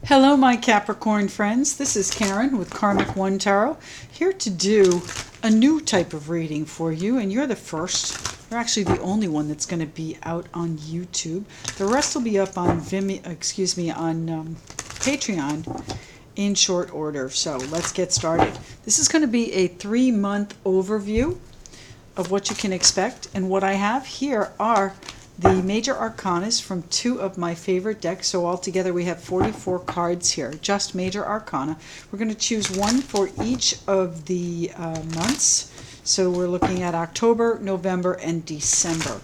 Hello, my Capricorn friends. This is Karen with Karmic One Tarot, here to do a new type of reading for you, and you're the first. You're actually the only one that's going to be out on YouTube. The rest will be up on Patreon in short order. So let's get started. This is going to be a 3-month overview of what you can expect, and what I have here are the major arcanas from 2 of my favorite decks. So altogether we have 44 cards here, just major arcana. We're going to choose one for each of the months. So we're looking at October, November, and December.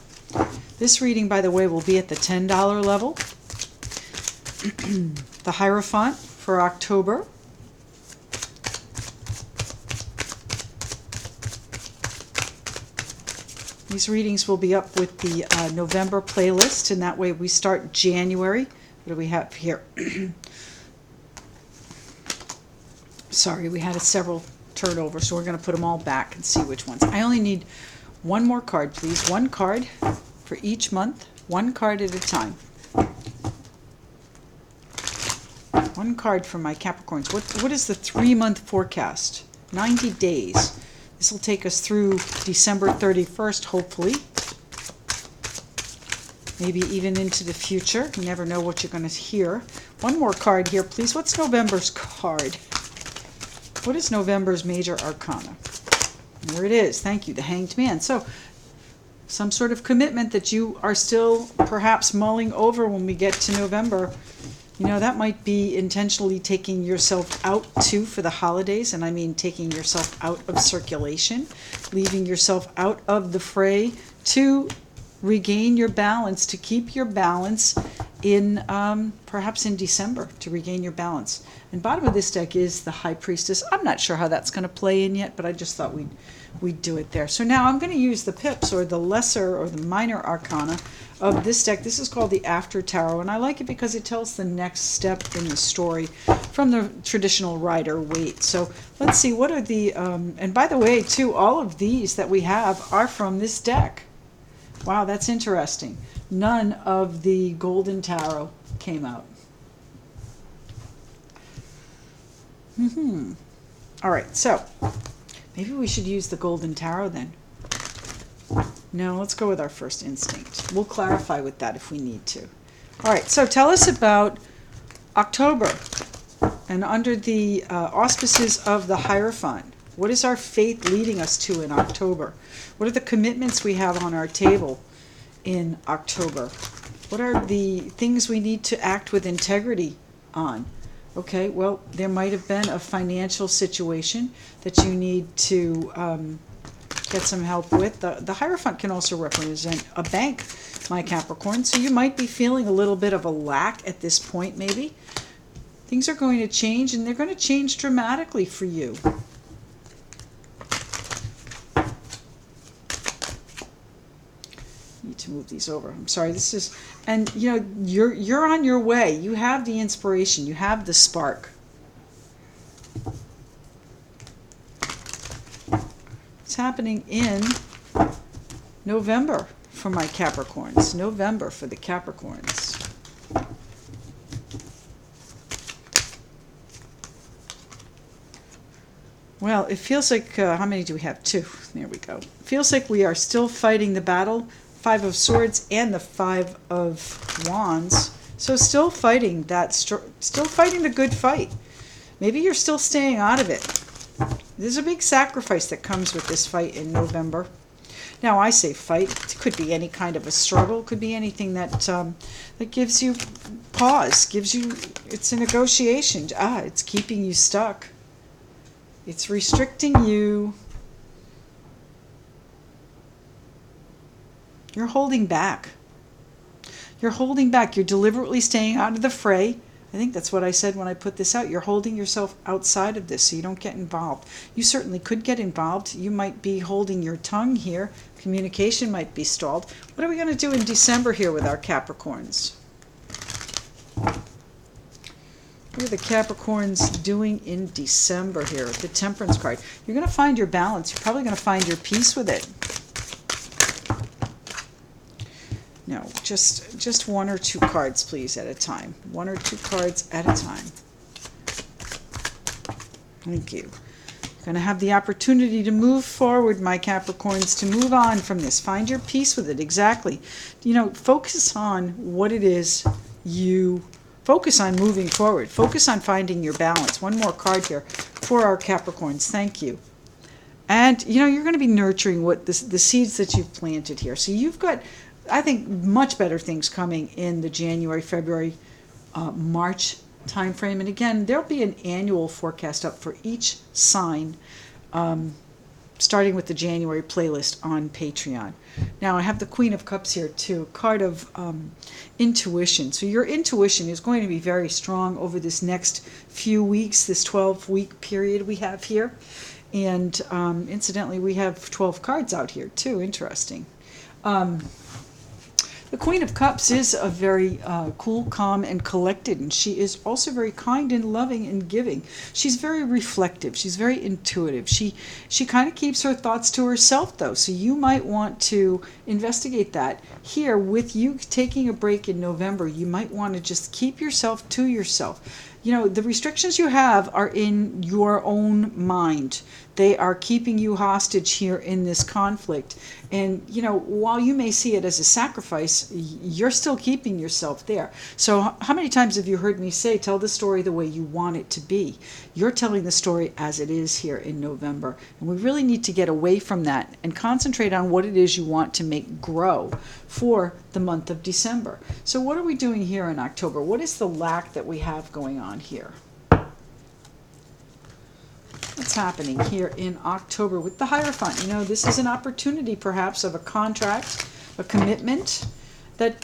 This reading, by the way, will be at the $10 level. The Hierophant for October. These readings will be up with the November playlist, and that way we start January. What do we have here? Sorry, we had several turnover, so we're going to put them all back and see which ones. I only need one more card, please. One card for each month, one card at a time. One card for my Capricorns. What is the 3-month forecast? 90 days. This will take us through December 31st, hopefully. Maybe even into the future. You never know what you're going to hear. One more card here, please. What's November's card? What is November's major arcana? There it is. Thank you, the Hanged Man. So, some sort of commitment that you are still perhaps mulling over when we get to November. You know, that might be intentionally taking yourself out too for the holidays, and I mean taking yourself out of circulation, leaving yourself out of the fray to regain your balance, to keep your balance in perhaps in December, to regain your balance. And bottom of this deck is the High Priestess. I'm not sure how that's going to play in yet, but I just thought we'd do it there. So now I'm going to use the pips, or the lesser or the minor arcana of this deck. This is called the After Tarot, and I like it because it tells the next step in the story from the traditional Rider-Waite. So let's see, what are the, and by the way, too, all of these that we have are from this deck. Wow, that's interesting. None of the Golden Tarot came out. All right, so maybe we should use the Golden Tarot then. No, let's go with our first instinct. We'll clarify with that if we need to. All right, so tell us about October, and under the auspices of the Hierophant. What is our faith leading us to in October? What are the commitments we have on our table in October? What are the things we need to act with integrity on? Okay, well, there might have been a financial situation that you need to get some help with. The Hierophant can also represent a bank, my Capricorn, so you might be feeling a little bit of a lack at this point, maybe. Things are going to change, and they're going to change dramatically for you. Need to move these over. I'm sorry, this is, and you know, you're on your way. You have the inspiration, you have the spark. It's happening in November for my Capricorns. November for the Capricorns. Well, it feels like, how many do we have? 2. There we go. It feels like we are still fighting the battle. 5 of Swords and the 5 of Wands. So still fighting that, still fighting the good fight. Maybe you're still staying out of it. There's a big sacrifice that comes with this fight in November. Now, I say fight. It could be any kind of a struggle. It could be anything that that gives you pause, gives you, it's a negotiation. It's keeping you stuck. It's restricting you. You're holding back. You're holding back. You're deliberately staying out of the fray. I think that's what I said when I put this out. You're holding yourself outside of this so you don't get involved. You certainly could get involved. You might be holding your tongue here. Communication might be stalled. What are we going to do in December here with our Capricorns? What are the Capricorns doing in December here with the Temperance card? You're going to find your balance. You're probably going to find your peace with it. No, just one or two cards, please, at a time. One or two cards at a time. Thank you. You're going to have the opportunity to move forward, my Capricorns, to move on from this. Find your peace with it. Exactly. You know, focus on what it is you focus on moving forward. Focus on finding your balance. One more card here for our Capricorns. Thank you. And, you know, you're going to be nurturing what the seeds that you've planted here. So you've got, I think, much better things coming in the January, February, March time frame. And again, there'll be an annual forecast up for each sign, starting with the January playlist on Patreon. Now I have the Queen of Cups here too, card of intuition. So your intuition is going to be very strong over this next few weeks, this 12-week period we have here. And incidentally, we have 12 cards out here too. Interesting. The Queen of Cups is a very cool, calm, and collected, and she is also very kind and loving and giving. She's very reflective. She's very intuitive. She kind of keeps her thoughts to herself, though, so you might want to investigate that. Here, with you taking a break in November, you might want to just keep yourself to yourself. You know, the restrictions you have are in your own mind. They are keeping you hostage here in this conflict. And, you know, while you may see it as a sacrifice, you're still keeping yourself there. So how many times have you heard me say, tell the story the way you want it to be? You're telling the story as it is here in November. And we really need to get away from that and concentrate on what it is you want to make grow for the month of December. So what are we doing here in October? What is the lack that we have going on here? What's happening here in October with the Hierophant? You know, this is an opportunity perhaps of a contract, a commitment that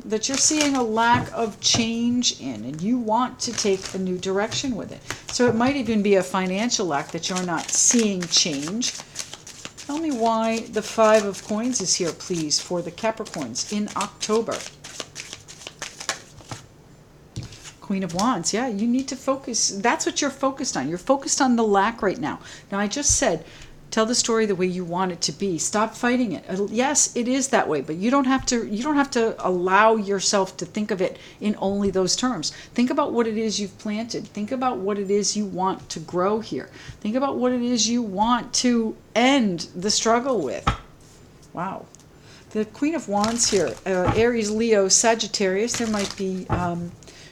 that you're seeing a lack of change in, and you want to take a new direction with it. So it might even be a financial lack that you're not seeing change. Tell me why the Five of Coins is here, please, for the Capricorns in October. Queen of Wands, yeah, you need to focus. That's what you're focused on. You're focused on the lack right now. Now, I just said, tell the story the way you want it to be. Stop fighting it. Yes, it is that way, but you don't have to allow yourself to think of it in only those terms. Think about what it is you've planted. Think about what it is you want to grow here. Think about what it is you want to end the struggle with. Wow. The Queen of Wands here, Aries, Leo, Sagittarius. There might be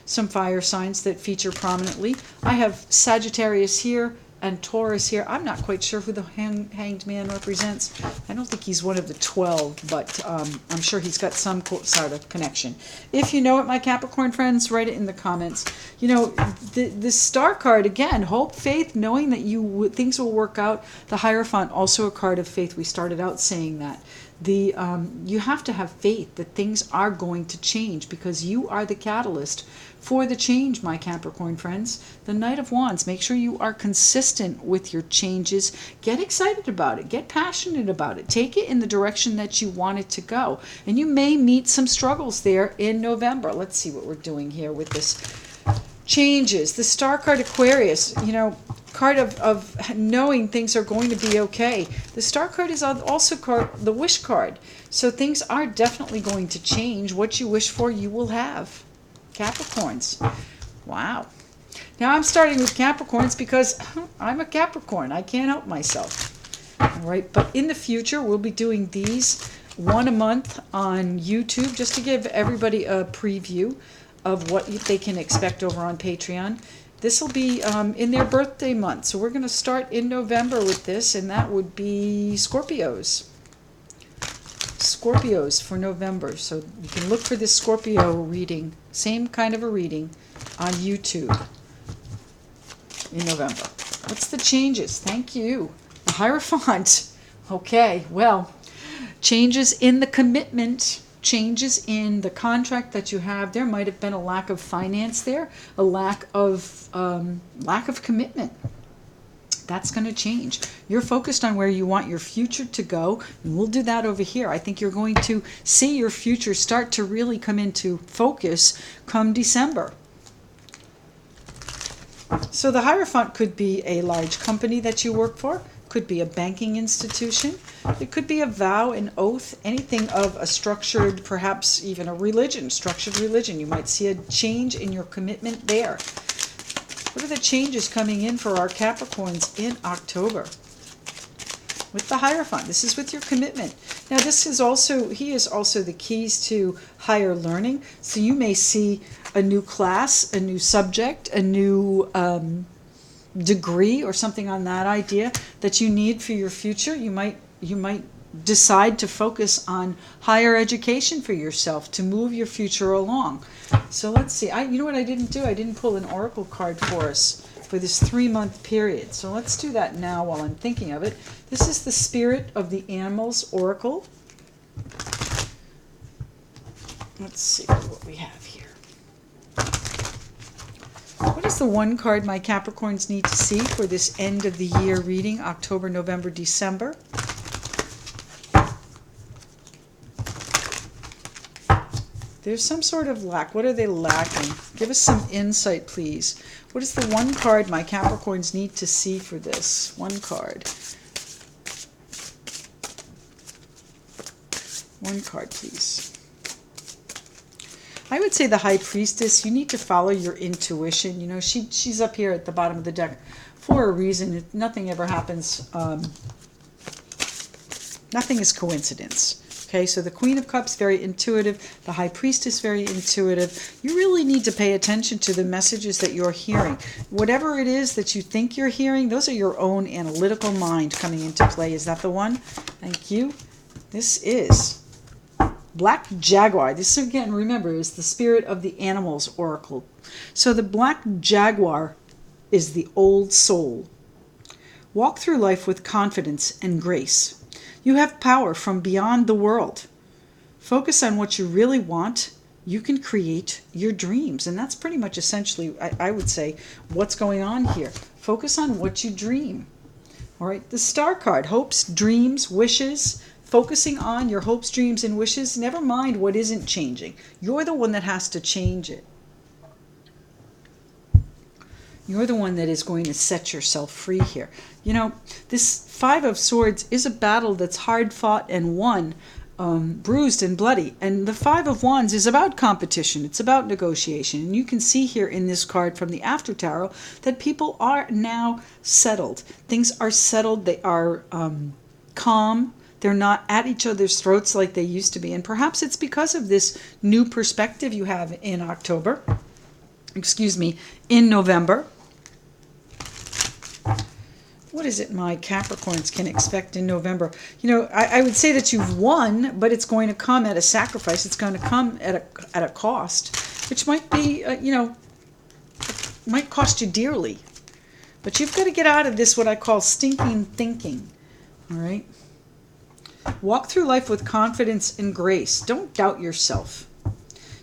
some fire signs that feature prominently. I have Sagittarius here and Taurus here. I'm not quite sure who the Hanged Man represents. I don't think he's one of the 12, but I'm sure he's got some sort of connection. If you know it, my Capricorn friends, write it in the comments. You know, the Star card, again, hope, faith, knowing that things will work out. The Hierophant, also a card of faith. We started out saying that. You have to have faith that things are going to change because you are the catalyst for the change, my Capricorn friends. The Knight of Wands, make sure you are consistent with your changes. Get excited about it. Get passionate about it. Take it in the direction that you want it to go. And you may meet some struggles there in November. Let's see what we're doing here with this. Changes. The Star card, Aquarius, you know, card of knowing things are going to be okay. The Star card is also the Wish card. So things are definitely going to change. What you wish for, you will have. Capricorns. Wow. Now I'm starting with Capricorns because I'm a Capricorn. I can't help myself. All right, but in the future we'll be doing these one a month on YouTube just to give everybody a preview of what they can expect over on Patreon. This will be in their birthday month. So we're going to start in November with this, and that would be Scorpios. Scorpios for November. So you can look for this Scorpio reading, same kind of a reading, on YouTube in November. What's the changes? Thank you. The Hierophant. Okay, well, changes in the commitment, changes in the contract that you have. There might have been a lack of finance there, a lack of commitment. That's going to change. You're focused on where you want your future to go, and we'll do that over here. I think you're going to see your future start to really come into focus come December. So the Hierophant could be a large company that you work for. Could be a banking institution. It could be a vow, an oath, anything of a structured, perhaps even a religion, structured religion. You might see a change in your commitment there. What are the changes coming in for our Capricorns in October? With the Hierophant, this is with your commitment. Now this is also, he is also the keys to higher learning. So you may see a new class, a new subject, a new degree or something on that idea that you need for your future. You might decide to focus on higher education for yourself to move your future along. So let's see. You know what I didn't do? I didn't pull an oracle card for us for this 3-month period. So let's do that now while I'm thinking of it. This is the Spirit of the Animals Oracle. Let's see what we have here. What is the one card my Capricorns need to see for this end of the year reading, October, November, December? There's some sort of lack. What are they lacking? Give us some insight, please. What is the one card my Capricorns need to see for this? One card. One card, please. I would say the High Priestess, you need to follow your intuition. You know, she's up here at the bottom of the deck for a reason. Nothing ever happens. Nothing is coincidence. Okay, so the Queen of Cups, very intuitive. The High Priestess, very intuitive. You really need to pay attention to the messages that you're hearing. Whatever it is that you think you're hearing, those are your own analytical mind coming into play. Is that the one? Thank you. This is Black Jaguar. This, again, remember, is the Spirit of the Animals Oracle. So the Black Jaguar is the old soul. Walk through life with confidence and grace. You have power from beyond the world. Focus on what you really want. You can create your dreams. And that's pretty much essentially, I would say, what's going on here. Focus on what you dream. All right, the Star card, hopes, dreams, wishes. Focusing on your hopes, dreams, and wishes. Never mind what isn't changing. You're the one that has to change it. You're the one that is going to set yourself free here. You know, this Five of Swords is a battle that's hard fought and won, bruised and bloody. And the Five of Wands is about competition. It's about negotiation. And you can see here in this card from the After Tarot that people are now settled. Things are settled. They are calm. They're not at each other's throats like they used to be. And perhaps it's because of this new perspective you have in October. Excuse me, in November. What is it my Capricorns can expect in November? You know, I would say that you've won, but it's going to come at a sacrifice. It's going to come at a cost, which might be, you know, might cost you dearly. But you've got to get out of this, what I call stinking thinking. All right? Walk through life with confidence and grace. Don't doubt yourself.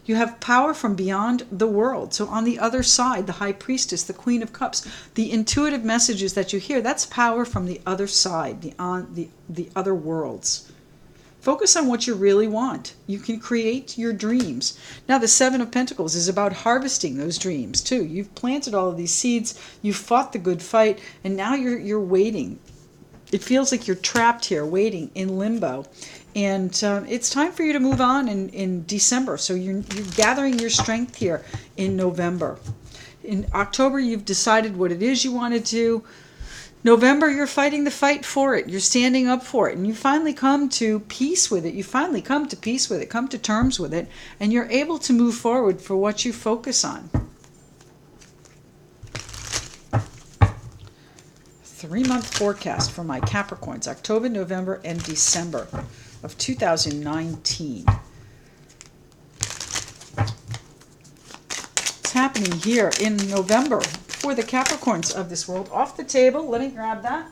You have power from beyond the world. So on the other side, the High Priestess, the Queen of Cups, the intuitive messages that you hear, that's power from the other side, the other worlds. Focus on what you really want. You can create your dreams. Now, the Seven of Pentacles is about harvesting those dreams, too. You've planted all of these seeds. You've fought the good fight, and now you're waiting. It feels like you're trapped here, waiting in limbo. And it's time for you to move on in December. So you're gathering your strength here in November. In October, you've decided what it is you want to do. November, you're fighting the fight for it. You're standing up for it. And you finally come to peace with it. You finally come to peace with it, come to terms with it. And you're able to move forward for what you focus on. 3-month forecast for my Capricorns, October, November, and December of 2019. What's happening here in November for the Capricorns of this world? Off the table, let me grab that.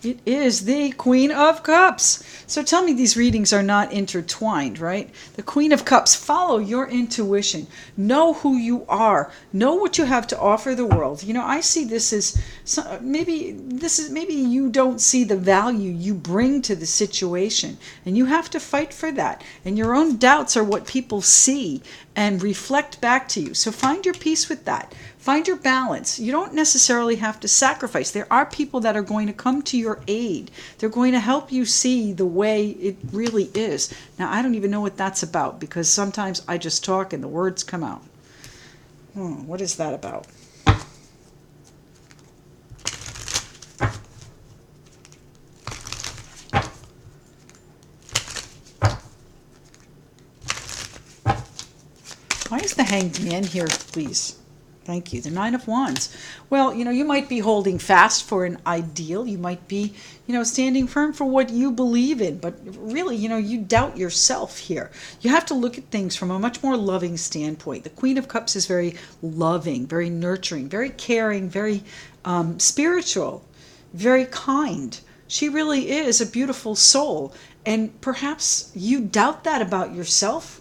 It is the Queen of Cups. So tell me these readings are not intertwined, right? The Queen of Cups, follow your intuition. Know who you are. Know what you have to offer the world. You know, I see this as maybe you don't see the value you bring to the situation, and you have to fight for that. And your own doubts are what people see, and reflect back to you. So find your peace with that. Find your balance. You don't necessarily have to sacrifice. There are people that are going to come to your aid. They're going to help you see the way it really is. Now, I don't even know what that's about, because sometimes I just talk and the words come out. What is that about? Why is the Hanged Man here, please? Thank you. The Nine of Wands. Well, you might be holding fast for an ideal. You might be, standing firm for what you believe in. But really, you doubt yourself here. You have to look at things from a much more loving standpoint. The Queen of Cups is very loving, very nurturing, very caring, very spiritual, very kind. She really is a beautiful soul. And perhaps you doubt that about yourself.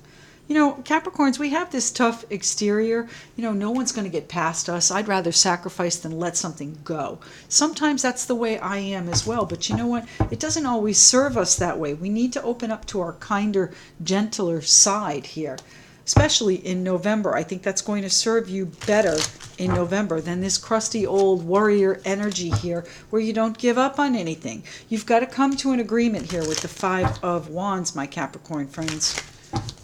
Capricorns, we have this tough exterior. No one's going to get past us. I'd rather sacrifice than let something go. Sometimes that's the way I am as well. But you know what? It doesn't always serve us that way. We need to open up to our kinder, gentler side here, especially in November. I think that's going to serve you better in November than this crusty old warrior energy here where you don't give up on anything. You've got to come to an agreement here with the Five of Wands, my Capricorn friends.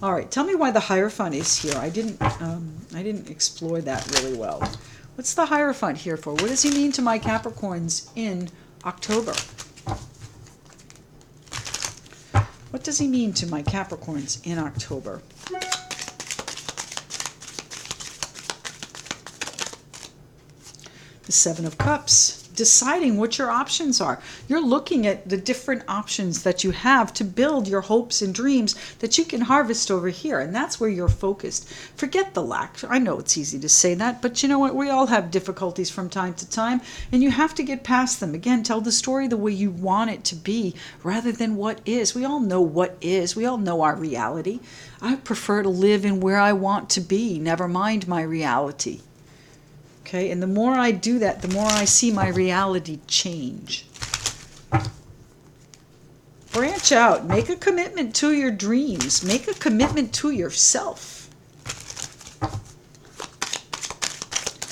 All right, tell me why the Hierophant is here. I didn't explore that really well. What's the Hierophant here for? What does he mean to my Capricorns in October? What does he mean to my Capricorns in October? The Seven of Cups. Deciding what your options are. You're looking at the different options that you have to build your hopes and dreams that you can harvest over here. And that's where you're focused. Forget the lack. I know it's easy to say that, but you know what? We all have difficulties from time to time, and you have to get past them. Again, tell the story the way you want it to be rather than what is. We all know what is. We all know our reality. I prefer to live in where I want to be, never mind my reality. Okay, and the more I do that, the more I see my reality change. Branch out. Make a commitment to your dreams. Make a commitment to yourself.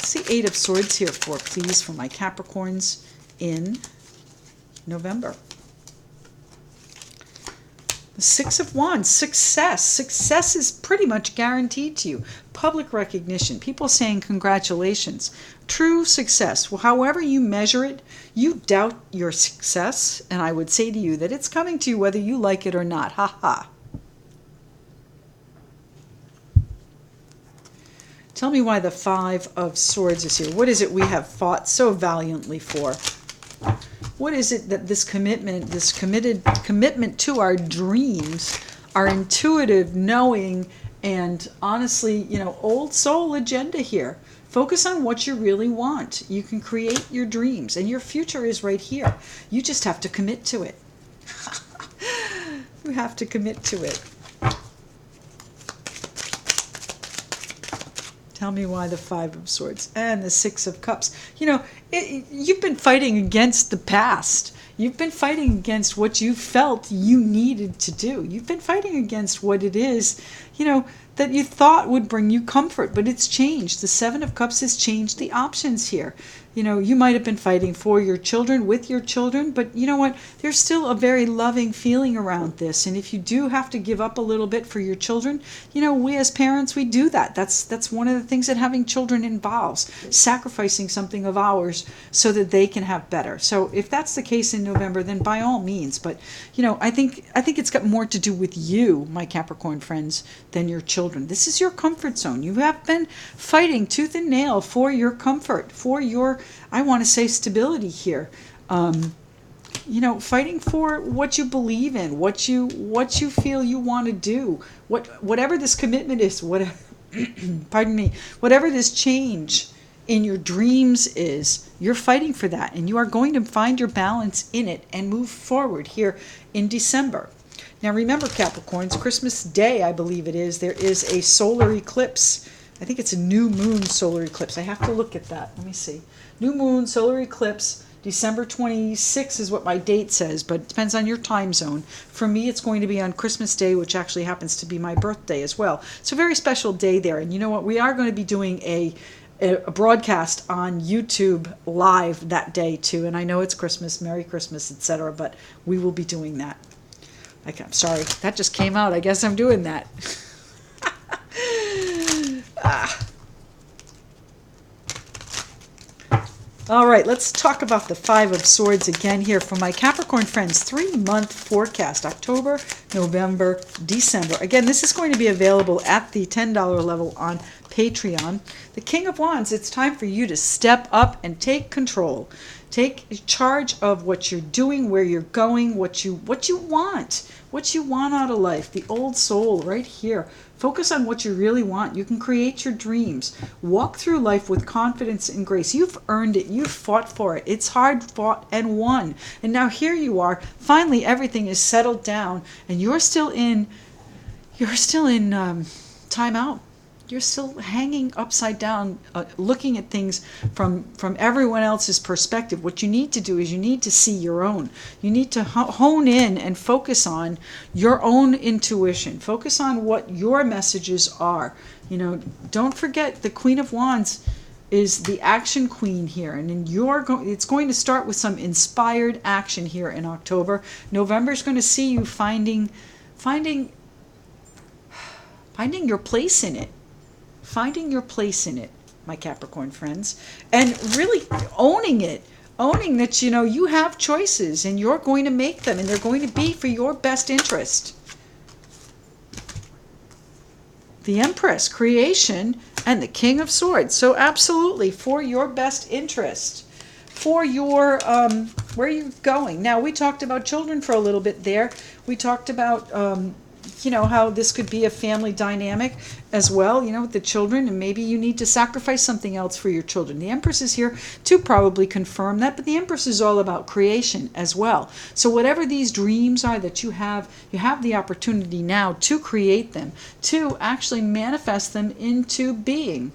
See Eight of Swords here for, please, for my Capricorns in November. The Six of Wands, success. Success is pretty much guaranteed to you. Public recognition, people saying congratulations. True success, well, however you measure it, you doubt your success, and I would say to you that it's coming to you whether you like it or not. Ha ha. Tell me why the Five of Swords is here. What is it we have fought so valiantly for? What is it that this commitment, this commitment to our dreams, our intuitive knowing, and honestly, old soul agenda here? Focus on what you really want. You can create your dreams, and your future is right here. You just have to commit to it. You have to commit to it. Tell me why the Five of Swords and the Six of Cups. You've been fighting against the past. You've been fighting against what you felt you needed to do. You've been fighting against what it is, that you thought would bring you comfort, but it's changed. The Seven of Cups has changed the options here. You might have been fighting for your children, with your children, but you know what? There's still a very loving feeling around this. And if you do have to give up a little bit for your children, we as parents, we do that. That's one of the things that having children involves, sacrificing something of ours so that they can have better. So if that's the case in November, then by all means. But, I think it's got more to do with you, my Capricorn friends, than your children. This is your comfort zone. You have been fighting tooth and nail for your comfort, for your, I want to say, stability here. Fighting for what you believe in, what you feel you want to do, whatever this commitment is, pardon me, whatever this change in your dreams is, you're fighting for that, and you are going to find your balance in it and move forward here in December. Now remember, Capricorns, Christmas Day, I believe it is, there is a solar eclipse. I think it's a new moon solar eclipse. I have to look at that. Let me see. New moon solar eclipse December 26 is what my date says, but it depends on your time zone. For me, it's going to be on Christmas Day, which actually happens to be my birthday as well. It's a very special day there. And you know what? We are going to be doing a broadcast on YouTube live that day too. And I know it's Christmas, Merry Christmas, etc., but we will be doing that. I'm sorry, that just came out. I guess I'm doing that. All right, let's talk about the Five of Swords again here for my Capricorn friends. 3-month forecast, October, November, December. Again, this is going to be available at the $10 level on Patreon. The King of Wands, it's time for you to step up and take control. Take charge of what you're doing, where you're going, what you want out of life. The old soul right here. Focus on what you really want. You can create your dreams. Walk through life with confidence and grace. You've earned it. You've fought for it. It's hard fought and won. And now here you are. Finally, everything is settled down, and you're still in time out. You're still hanging upside down, looking at things from everyone else's perspective. What you need to do is you need to see your own. You need to hone in and focus on your own intuition. Focus on what your messages are. You know, don't forget the Queen of Wands is the action queen here, and it's going to start with some inspired action here in October. November is going to see you finding your place in it. Finding your place in it, my Capricorn friends, and really owning it. Owning that, you know, you have choices and you're going to make them, and they're going to be for your best interest. The Empress, creation, and the King of Swords. So absolutely for your best interest. For your, where you're going. Now, we talked about children for a little bit there. We talked about, you know, how this could be a family dynamic as well, you know, with the children, and maybe you need to sacrifice something else for your children. The Empress is here to probably confirm that, but the Empress is all about creation as well. So whatever these dreams are that you have the opportunity now to create them, to actually manifest them into being.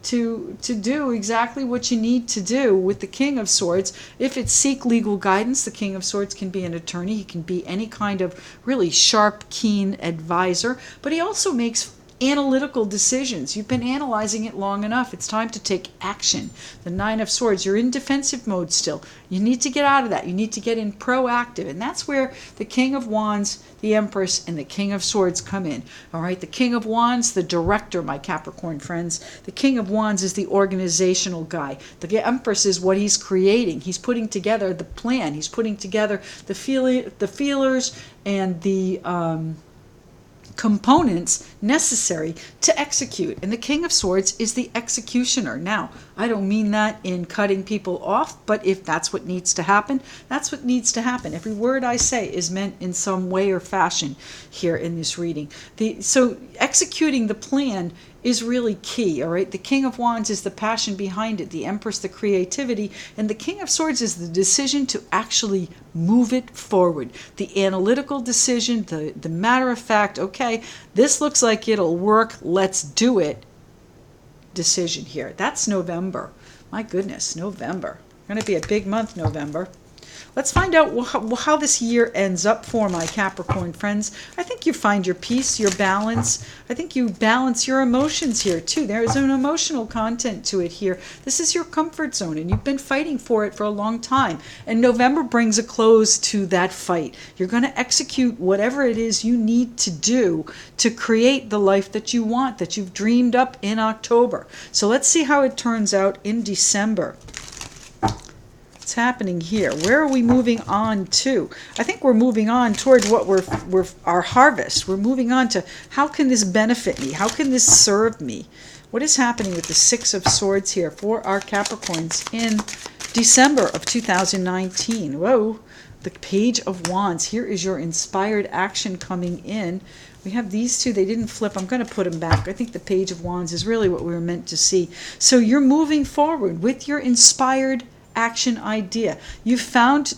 To do exactly what you need to do with the King of Swords. If it's seek legal guidance, the King of Swords can be an attorney. He can be any kind of really sharp, keen advisor, but he also makes analytical decisions. You've been analyzing it long enough. It's time to take action. The Nine of Swords, you're in defensive mode still. You need to get out of that. You need to get in proactive, and that's where the King of Wands, the Empress, and the King of Swords come in. All right, the King of Wands, the director, my Capricorn friends. The King of Wands is the organizational guy. The Empress is what he's creating. He's putting together the plan. He's putting together the feelers and the components necessary to execute. And the King of Swords is the executioner. Now, I don't mean that in cutting people off, but if that's what needs to happen, that's what needs to happen. Every word I say is meant in some way or fashion here in this reading. So executing the plan is really key, all right? The King of Wands is the passion behind it, the Empress, the creativity, and the King of Swords is the decision to actually move it forward. The analytical decision, the matter of fact, okay, this looks like it'll work, let's do it decision here. That's November. My goodness, November. Going to be a big month, November. Let's find out how this year ends up for my Capricorn friends. I think you find your peace, your balance. I think you balance your emotions here too. There is an emotional content to it here. This is your comfort zone, and you've been fighting for it for a long time. And November brings a close to that fight. You're going to execute whatever it is you need to do to create the life that you want, that you've dreamed up in October. So let's see how it turns out in December. What's happening here? Where are we moving on to? I think we're moving on toward what we're our harvest. We're moving on to how can this benefit me? How can this serve me? What is happening with the Six of Swords here for our Capricorns in December of 2019? Whoa, the Page of Wands. Here is your inspired action coming in. We have these two. They didn't flip. I'm going to put them back. I think the Page of Wands is really what we were meant to see. So you're moving forward with your inspired action idea. You found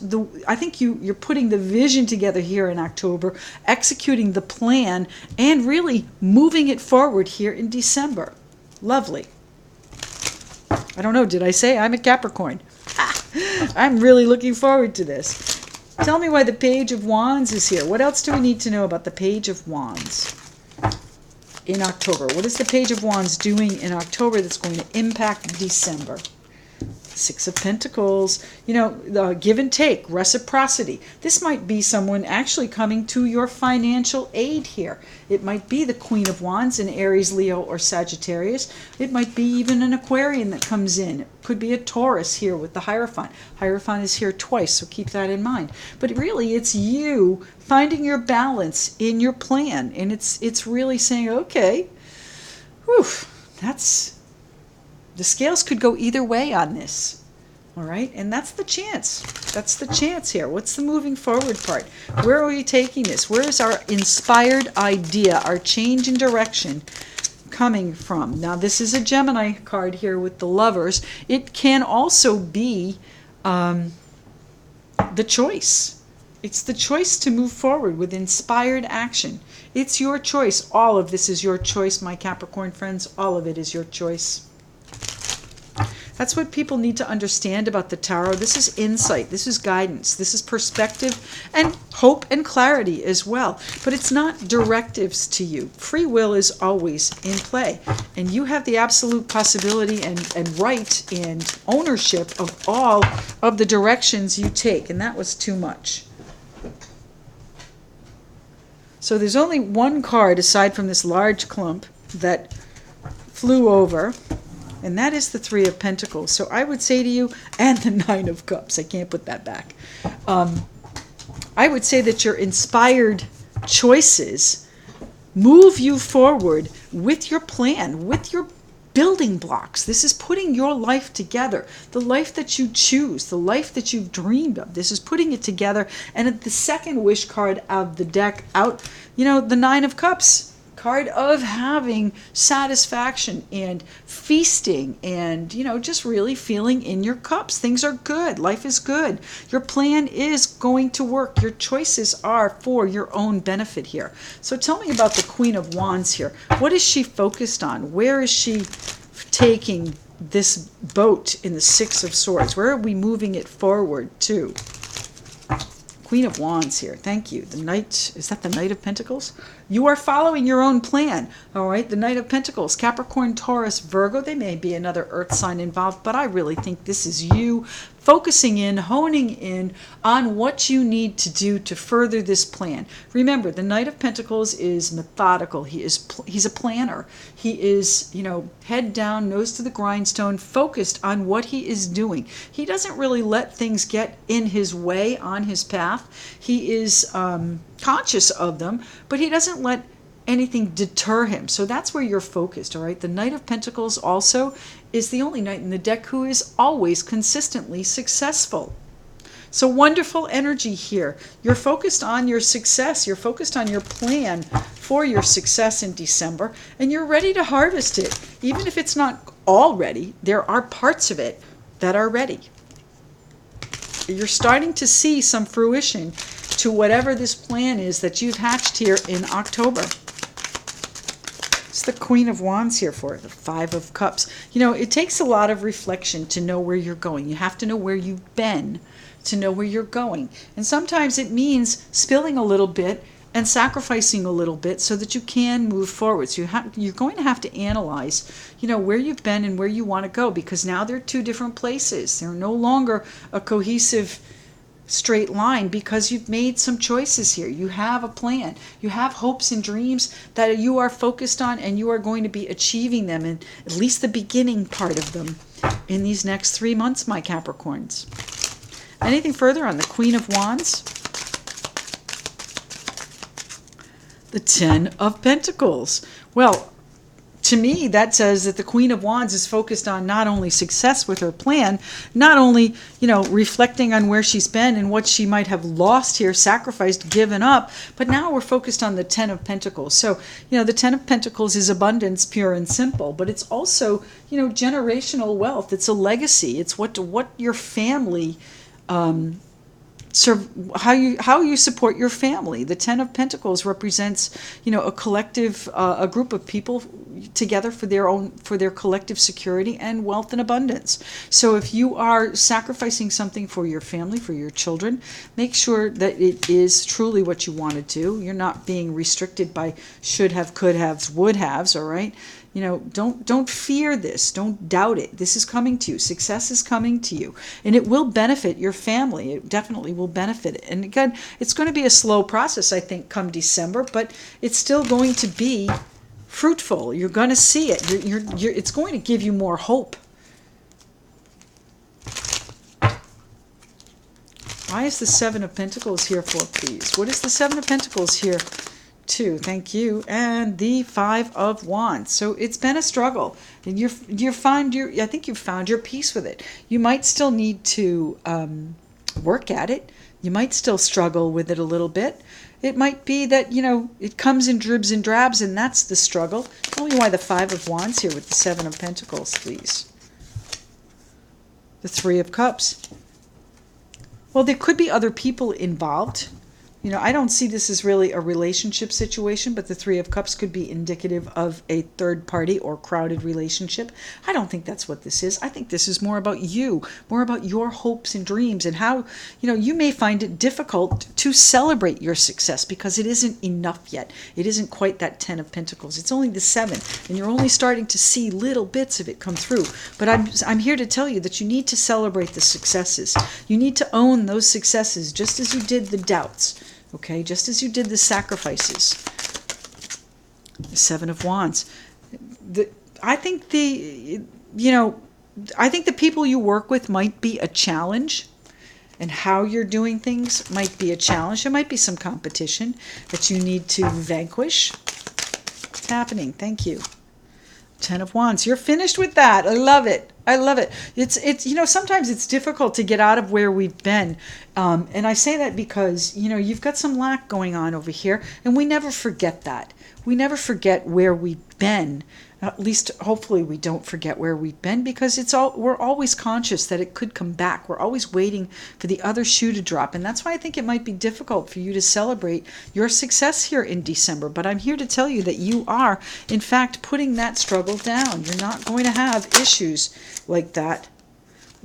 I think you're putting the vision together here in October, executing the plan, and really moving it forward here in December. Lovely. I don't know, did I say I'm a Capricorn? Ah. I'm really looking forward to this. Tell me why the Page of Wands is here. What else do we need to know about the Page of Wands in October? What is the Page of Wands doing in October that's going to impact December? Six of Pentacles, you know, the give and take, reciprocity. This might be someone actually coming to your financial aid here. It might be the Queen of Wands in Aries, Leo, or Sagittarius. It might be even an Aquarian that comes in. It could be a Taurus here with the Hierophant. Hierophant is here twice, so keep that in mind. But really, it's you finding your balance in your plan. And it's really saying, okay, whew, the scales could go either way on this. All right, and that's the chance. That's the chance here. What's the moving forward part? Where are we taking this? Where is our inspired idea, our change in direction coming from? Now, this is a Gemini card here with the Lovers. It can also be the choice. It's the choice to move forward with inspired action. It's your choice. All of this is your choice, my Capricorn friends. All of it is your choice. That's what people need to understand about the tarot. This is insight. This is guidance. This is perspective and hope and clarity as well. But it's not directives to you. Free will is always in play. And you have the absolute possibility and right and ownership of all of the directions you take. And that was too much. So there's only one card aside from this large clump that flew over. And that is the Three of Pentacles. So I would say to you, and the Nine of Cups. I can't put that back. I would say that your inspired choices move you forward with your plan, with your building blocks. This is putting your life together. The life that you choose, the life that you've dreamed of. This is putting it together. And the second wish card of the deck out, you know, the Nine of Cups. Card of having satisfaction and feasting and, you know, just really feeling in your cups. Things are good. Life is good. Your plan is going to work. Your choices are for your own benefit here. So tell me about the Queen of Wands here. What is she focused on? Where is she taking this boat in the Six of Swords? Where are we moving it forward to? Queen of Wands here. Thank you. The Knight, is that the Knight of Pentacles? You are following your own plan. All right. The Knight of Pentacles, Capricorn, Taurus, Virgo. They may be another earth sign involved, but I really think this is you focusing in, honing in on what you need to do to further this plan. Remember, the Knight of Pentacles is methodical. He's a planner. He is, you know, head down, nose to the grindstone, focused on what he is doing. He doesn't really let things get in his way on his path. He is conscious of them, but he doesn't let anything deter him. So that's where you're focused, all right? The Knight of Pentacles also is the only knight in the deck who is always consistently successful. So wonderful energy here. You're focused on your success. You're focused on your plan for your success in December, and you're ready to harvest it. Even if it's not all ready, there are parts of it that are ready. You're starting to see some fruition to whatever this plan is that you've hatched here in October. It's the Queen of Wands here for it, the Five of Cups. You know, it takes a lot of reflection to know where you're going. You have to know where you've been to know where you're going. And sometimes it means spilling a little bit and sacrificing a little bit so that you can move forward. So you're going to have to analyze, you know, where you've been and where you want to go, because now they're two different places. They're no longer a cohesive straight line because you've made some choices here. You have a plan. You have hopes and dreams that you are focused on, and you are going to be achieving them, in at least the beginning part of them, in these next 3 months, my Capricorns. Anything further on the Queen of Wands? The Ten of Pentacles. Well, to me, that says that the Queen of Wands is focused on not only success with her plan, not only, you know, reflecting on where she's been and what she might have lost here, sacrificed, given up, but now we're focused on the Ten of Pentacles. So, you know, the Ten of Pentacles is abundance, pure and simple, but it's also, you know, generational wealth. It's a legacy. It's what your family how you support your family. The Ten of Pentacles represents, a collective, a group of people together for their collective security and wealth and abundance. So if you are sacrificing something for your family, for your children, make sure that it is truly what you want to do. You're not being restricted by should have, could have, would haves, all right? Don't fear this. Don't doubt it. This is coming to you. Success is coming to you. And it will benefit your family. It definitely will benefit it. And again, it's going to be a slow process, I think, come December, but it's still going to be fruitful. You're going to see it. It's going to give you more hope. Why is the Seven of Pentacles here for, please? What is the Seven of Pentacles here? Two, thank you, and the Five of Wands. So it's been a struggle, and I think you've found your peace with it. You might still need to work at it. You might still struggle with it a little bit. It might be that it comes in dribs and drabs, and that's the struggle. Tell me why the Five of Wands here with the Seven of Pentacles, please. The Three of Cups. Well, there could be other people involved. I don't see this as really a relationship situation, but the Three of Cups could be indicative of a third party or crowded relationship. I don't think that's what this is. I think this is more about you, more about your hopes and dreams, and how, you may find it difficult to celebrate your success because it isn't enough yet. It isn't quite that Ten of Pentacles. It's only the Seven, and you're only starting to see little bits of it come through. But I'm here to tell you that you need to celebrate the successes. You need to own those successes just as you did the doubts. Okay, just as you did the sacrifices. The Seven of Wands. I think the people you work with might be a challenge, and how you're doing things might be a challenge. There might be some competition that you need to vanquish. It's happening. Thank you. Ten of Wands. You're finished with that. I love it. I love it. It's sometimes it's difficult to get out of where we've been. And I say that because, you've got some lack going on over here, and we never forget that. We never forget where we've been. At least, hopefully, we don't forget where we've been, because we're always conscious that it could come back. We're always waiting for the other shoe to drop. And that's why I think it might be difficult for you to celebrate your success here in December. But I'm here to tell you that you are, in fact, putting that struggle down. You're not going to have issues like that.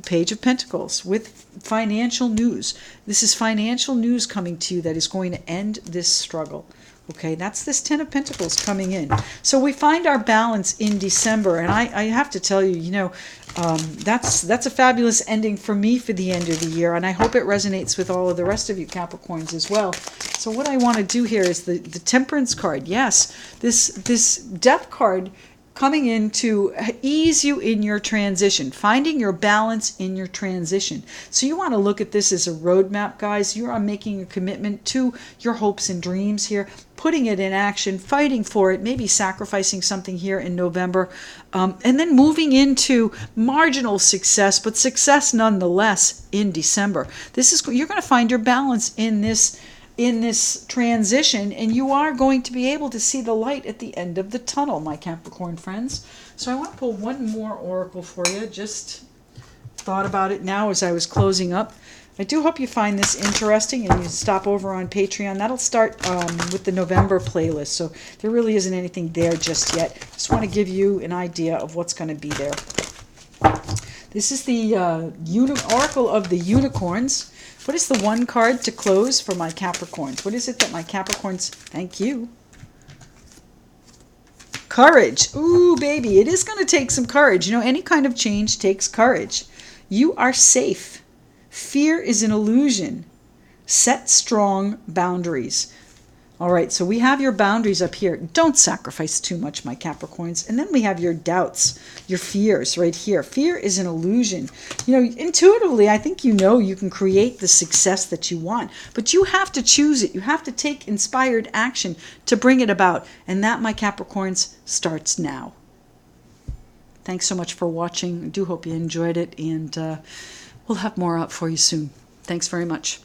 Page of Pentacles with financial news. This is financial news coming to you that is going to end this struggle. Okay, that's this Ten of Pentacles coming in. So we find our balance in December, and I have to tell you, that's a fabulous ending for me for the end of the year, and I hope it resonates with all of the rest of you Capricorns as well. So what I want to do here is the Temperance card. Yes, this Death card coming in to ease you in your transition, finding your balance in your transition. So you want to look at this as a roadmap, guys. You are making a commitment to your hopes and dreams here, putting it in action, fighting for it, maybe sacrificing something here in November, and then moving into marginal success, but success nonetheless in December. You're going to find your balance in this transition, and you are going to be able to see the light at the end of the tunnel, my Capricorn friends. So I want to pull one more oracle for you. Just thought about it now as I was closing up. I do hope you find this interesting, and you stop over on Patreon. That'll start with the November playlist, so there really isn't anything there just yet. Just want to give you an idea of what's going to be there. This is the Oracle of the Unicorns. What is the one card to close for my Capricorns? What is it that my Capricorns... Thank you. Courage. Ooh, baby, it is going to take some courage. Any kind of change takes courage. You are safe. Fear is an illusion. Set strong boundaries. All right, so we have your boundaries up here. Don't sacrifice too much, my Capricorns. And then we have your doubts, your fears right here. Fear is an illusion. Intuitively, I think you can create the success that you want, but you have to choose it. You have to take inspired action to bring it about. And that, my Capricorns, starts now. Thanks so much for watching. I do hope you enjoyed it, and we'll have more out for you soon. Thanks very much.